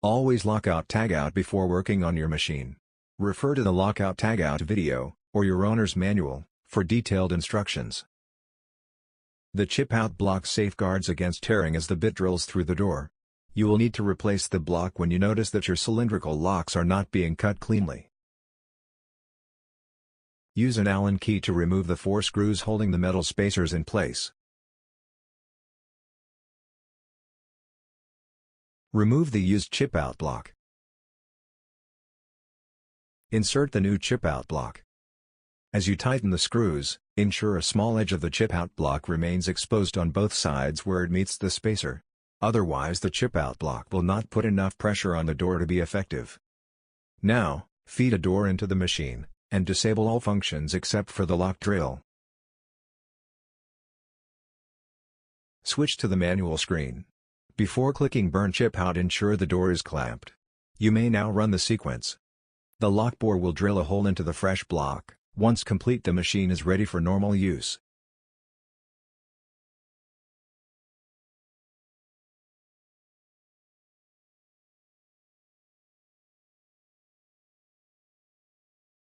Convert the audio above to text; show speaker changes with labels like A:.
A: Always lockout tagout before working on your machine. Refer to the lockout tagout video, or your owner's manual, for detailed instructions. The chip-out block safeguards against tearing as the bit drills through the door. You will need to replace the block when you notice that your cylindrical locks are not being cut cleanly. Use an Allen key to remove the 4 screws holding the metal spacers in place. Remove the used chip-out block. Insert the new chip-out block. As you tighten the screws, ensure a small edge of the chip-out block remains exposed on both sides where it meets the spacer. Otherwise the chip-out block will not put enough pressure on the door to be effective. Now, feed a door into the machine, and disable all functions except for the lock drill. Switch to the manual screen. Before clicking Burn Chip Out, ensure the door is clamped. You may now run the sequence. The lock bore will drill a hole into the fresh block. Once complete, the machine is ready for normal use.